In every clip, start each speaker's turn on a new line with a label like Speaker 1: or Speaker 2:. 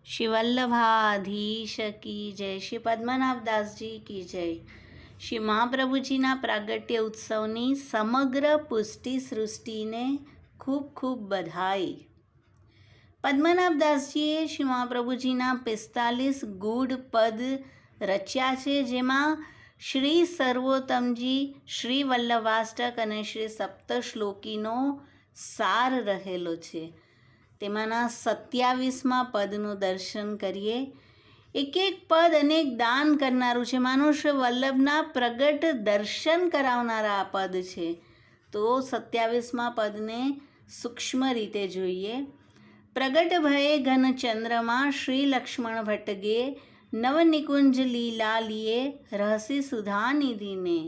Speaker 1: श्री वल्लभाधीश की जय, श्री पद्मनाभ दास जी की जय। શ્રી મહાપ્રભુજીના પ્રાગટ્ય ઉત્સવની સમગ્ર પુષ્ટિ સૃષ્ટિને ખૂબ ખૂબ બધાઈ। પદ્મનાભ દાસજીએ શ્રી મહાપ્રભુજીના 45 ગૂઢ પદ રચ્યા છે, જેમાં શ્રી સર્વોત્તમજી, શ્રી વલ્લભાષ્ટક અને શ્રી સપ્તશ્લોકીનો સાર રહેલો છે। તેમાંના 27મા પદનું દર્શન કરીએ। એક એક પદ અનેક દાન કરનારું છે। માનો શ્રી વલ્લભના પ્રગટ દર્શન કરાવનારા આ પદ છે। તો 27મા પદને સૂક્ષ્મ રીતે જોઈએ। પ્રગટ ભયે ઘન ચંદ્રમાં શ્રી લક્ષ્મણ ભટ્ટગે, નવનિકુંજ લીલા લીએ રહસી સુધા નિધિને।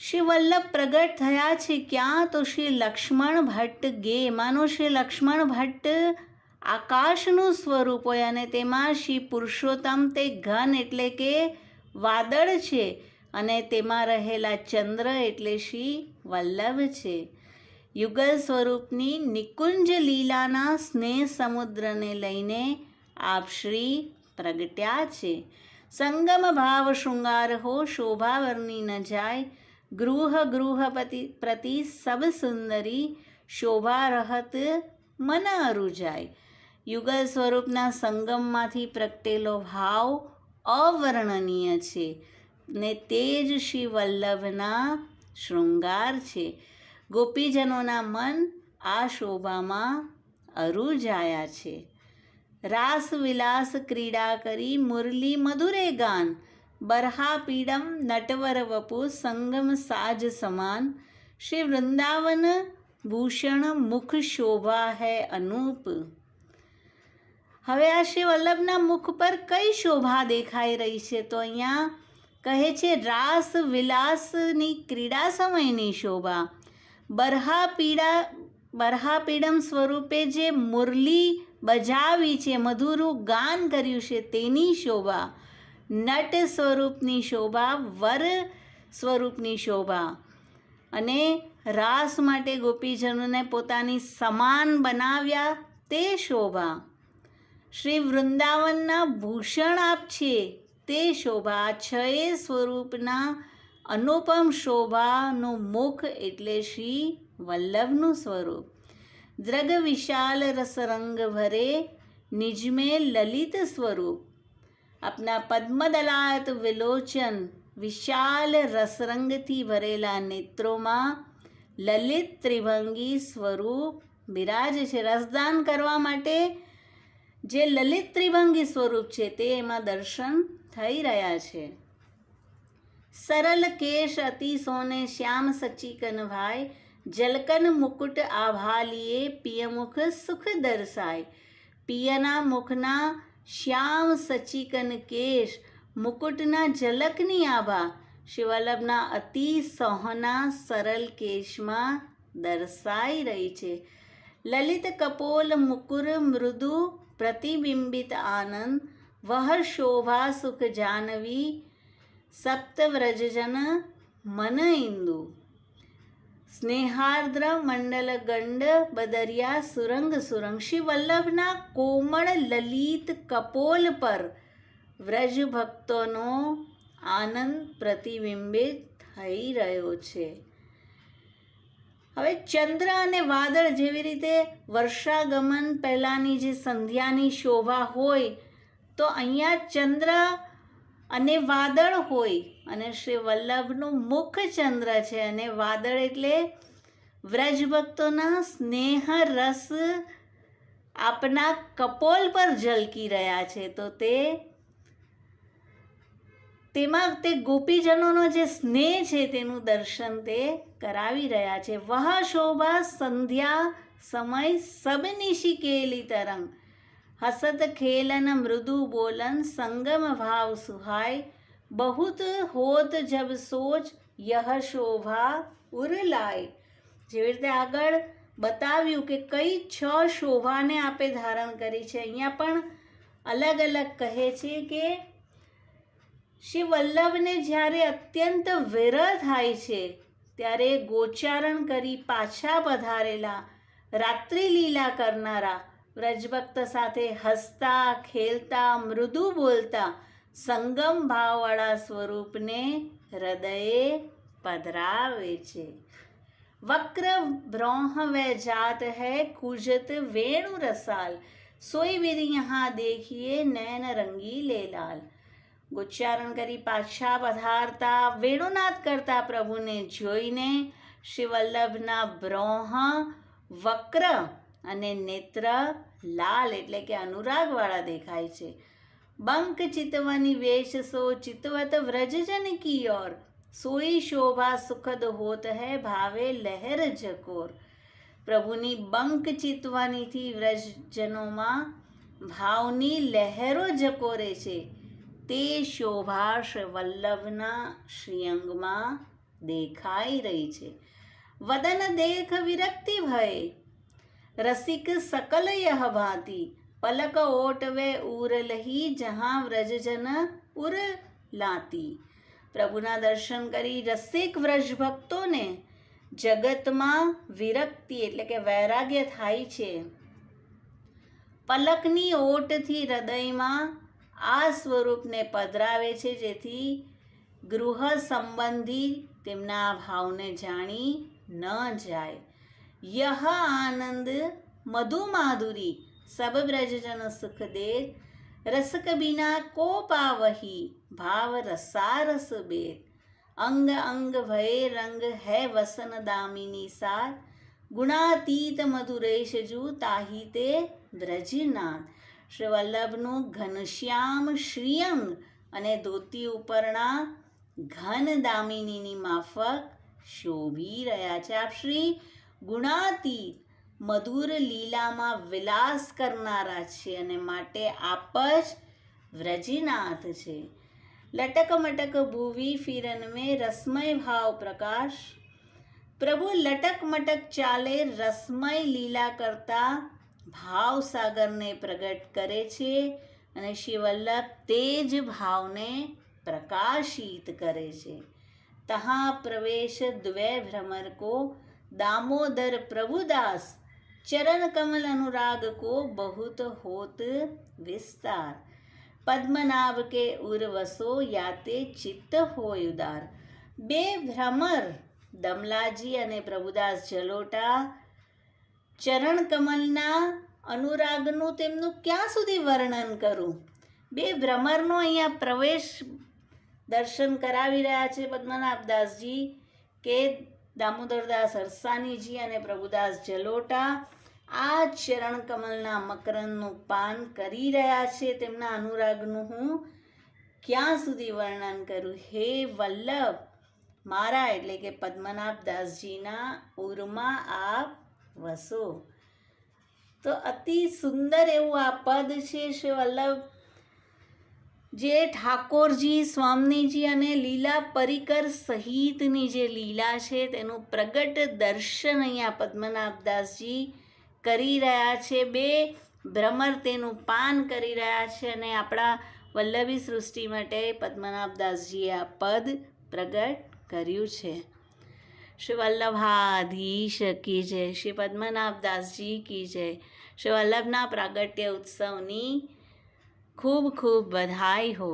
Speaker 1: શ્રી વલ્લભ પ્રગટ થયા છે ક્યાં? તો શ્રી લક્ષ્મણ ભટ્ટ ગે। માનો શ્રી લક્ષ્મણ ભટ્ટ આકાશનું સ્વરૂપ હોય અને તેમાં શ્રી પુરુષોત્તમ તે ઘન એટલે કે વાદળ છે અને તેમાં રહેલા ચંદ્ર એટલે શ્રી વલ્લભ છે। યુગલ સ્વરૂપની નિકુંજ લીલાના સ્નેહ સમુદ્રને લઈને આપ શ્રી પ્રગટ્યા છે। સંગમ ભાવ શૃંગાર હો શોભા વર્ણી ન જાય, ગૃહ ગૃહપતિ પ્રતિ સબ સુંદરી શોભા રહત મન અરુજાય। યુગલ સ્વરૂપના સંગમમાંથી પ્રગટેલો ભાવ અવર્ણનીય છે ને તે જ શ્રી વલ્લભના શૃંગાર છે। ગોપીજનોના મન આ શોભામાં અરુજાયા છે। રાસ વિલાસ ક્રીડા કરી મુરલી મધુરે ગાન, બરહા પીડમ નટવર વપુ સંગમ સાજ સમાન, શ્રી વૃંદાવન ભૂષણ મુખ શોભા હૈ અનૂપ। હવે આ શ્રી વલ્લભના મુખ પર કઈ શોભા દેખાઈ રહી છે? તો અહીંયા કહે છે રાસ વિલાસની ક્રીડા સમયની શોભા, બરહાપીડમ સ્વરૂપે જે મુરલી બજાવી છે, મધુરું ગાન કર્યું છે તેની શોભા, નટ સ્વરૂપની શોભા, વર સ્વરૂપની શોભા અને રાસ માટે ગોપીજનોને પોતાની સમાન બનાવ્યા તે શોભા, શ્રી વૃંદાવનના ભૂષણ આપ છે તે શોભા। આ છએ સ્વરૂપના અનુપમ શોભાનું મુખ એટલે શ્રી વલ્લભનું સ્વરૂપ। દ્રગ વિશાલ રસરંગ ભરે નિજમે લલિત સ્વરૂપ, આપના પદ્મદલાયત વિલોચન વિશાલ રસરંગથી ભરેલા નેત્રોમાં લલિત ત્રિભંગી સ્વરૂપ બિરાજે છે। રસદાન કરવા માટે જે લલિત ત્રિભંગી સ્વરૂપ છે તે એમાં દર્શન થઈ રહ્યા છે। સરલ કેશ અતિ સોને શ્યામ સચીકન ભાઈ, જલકન મુકુટ આભાલીએ પિયમુખ સુખ દર્શાય। પિયના મુખના શ્યામ સચીકન કેશ, મુકુટના ઝલકની આભા શ્રી વલ્લભના અતિ સોહના સરળ કેશમાં દર્શાઈ રહી છે। લલિત કપોલ મુકુર મૃદુ પ્રતિબિંબિત આનંદ, વહ શોભા સુખ જાનવી સપ્તવ્રજજન મન ઇન્દુ। સ્નેહાર્દ્ર મંડલ ગંડ બદરિયા સુરંગ સુરંગ, શ્રી વલ્લભના કોમળ લલિત કપોલ પર વ્રજ ભક્તોનો આનંદ પ્રતિબિંબિત થઈ રહ્યો છે। હવે ચંદ્ર અને વાદળ જેવી રીતે વર્ષાગમન પહેલાંની જે સંધ્યાની શોભા હોય, તો અહીંયા ચંદ્ર અને વાદળ હોય અને શ્રી વલ્લભનું મુખ ચંદ્ર છે અને વાદળ એટલે વ્રજ ભક્તોના સ્નેહ રસ આપના કપોલ પર ઝલકી રહ્યા છે। તો તેમાં તે ગોપીજનોનો જે સ્નેહ છે તેનું દર્શન તે કરાવી રહ્યા છે। વહ શોભા સંધ્યા સમય સબ નિશી કેલી તરંગ, હસત ખેલન મૃદુ બોલન સંગમ ભાવ સુહાય, बहुत होत जब सोच यह शोभा उर लाय। જેવી રીતે આગળ બતાવ્યું કે કઈ 6 શોભાને આપે ધારણ કરી છે, અહીંયા પણ અલગ અલગ કહે છે કે શ્રી વલ્લભને જ્યારે અત્યંત વિરહ થાય છે ત્યારે ગોચારણ કરી પાછા પધારેલા રાત્રિ લીલા કરનારા વ્રજભક્ત સાથે હસતા ખેલતા મૃદુ બોલતા સંગમ ભાવવાળા સ્વરૂપને હૃદયે પધરાવે છે. વક્ર બ્રોહ વે જાત હૈ કુજત વેણુ રસાલ, સોઈ વિધિ યહાં દેખીએ નૈન રંગીલે લાલ. ઉચ્ચારણ કરી પાછા પધારતા વેણુનાદ કરતા પ્રભુને જોઈને શ્રી વલ્લભના બ્રોહ વક્ર અને નેત્ર લાલ એટલે કે અનુરાગવાળા દેખાય છે. બંક ચિતવની વેશ સો ચિતવત વ્રજજન કી ઓર, સોઈ શોભા સુખદ હોત હૈ ભાવે લહેર જકોર. પ્રભુની બંક ચિતવાનીથી વ્રજજનોમાં ભાવની લહેરો જકોરે છે. તે શોભા શ્રી વલ્લભના શ્રીઅંગમાં દેખાઈ રહી છે. વદન દેખ વિરક્તિ ભય, રસિક સકલ યહ ભાંતિ, પલક ઓટવે ઉર લહી જહાં વ્રજજન ઉર લાતી. પ્રભુના દર્શન કરી રસિક વ્રજ ભક્તોને જગતમાં વિરક્તિ એટલે કે વૈરાગ્ય થાય છે. પલકની ઓટથી હૃદયમાં આ સ્વરૂપને પધરાવે છે, જેથી ગૃહ સંબંધી તેમના ભાવને જાણી ન જાય. યહ આનંદ મધુ માધુરી સબ બ્રજજન સુખ દે, રસક બિના કો પાવહી ભાવ રસારસ બેદ. અંગ અંગ ભય રંગ હૈ વસન દામિની સાર, ગુણાતીત મધુરેશ જુ તાહી તે બ્રજનાથ. શ્રી વલ્લભનું ઘનશ્યામ શ્રીઅંગ અને ધોતી ઉપરના ઘન દામિનીની માફક શોભી રહ્યા છે. આપ શ્રી ગુણાતીત મધુર લીલામાં વિલાસ કરનારા છે અને માટે આપ જ વ્રજનાથ છે. લટક મટક ભૂવી ફિરન મેં રસમય ભાવ પ્રકાશ. પ્રભુ લટક મટક ચાલે રસમય લીલા કરતા ભાવ સાગરને પ્રગટ કરે છે અને શ્રી વલ્લભ તે જ ભાવને પ્રકાશિત કરે છે. તહાં પ્રવેશ દ્વે ભ્રમર કો दामोदर प्रभुदास, चरण कमल अनुराग को बहुत होत विस्तार. पद्मनाभ के उर्वसो याते चित्त હોય ઉદાર. બે ભ્રમર દમલાજી અને પ્રભુદાસ જલોટા ચરણ કમલના અનુરાગનું તેમનું ક્યાં સુધી વર્ણન કરું. બે ભ્રમરનો અહીંયા પ્રવેશ દર્શન કરાવી રહ્યા છે પદ્મનાભદાસજી કે દામોદરદાસ હરસાનીજી અને પ્રભુદાસ જલોટા આ ચરણ કમલના મકરંદનું પાન કરી રહ્યા છે. તેમના અનુરાગનું હું ક્યાં સુધી વર્ણન કરું. હે વલ્લભ, મારા એટલે કે પદ્મનાભદાસજીના ઉરમાં આપ વસો. તો અતિ સુંદર એવું આ પદ છે શ્રી વલ્લભ, જે ઠાકોરજી સ્વામીજી અને લીલા પરિકર સહિતની જે લીલા છે તેનું પ્રગટ દર્શન અહીંયા પદ્મનાભદાસજી કરી રહ્યા છે. બે ભ્રમર તેનું પાન કરી રહ્યા છે અને આપણા વલ્લભી સૃષ્ટિ માટે પદ્મનાભદાસજીએ આ પદ પ્રગટ કર્યું છે. શ્રી વલ્લભાધીશ કી જય, શ્રી પદ્મનાભદાસજી કી જય. શ્રી વલ્લભના પ્રાગટ્ય ઉત્સવની ખૂબ ખૂબ બધાઈ હો.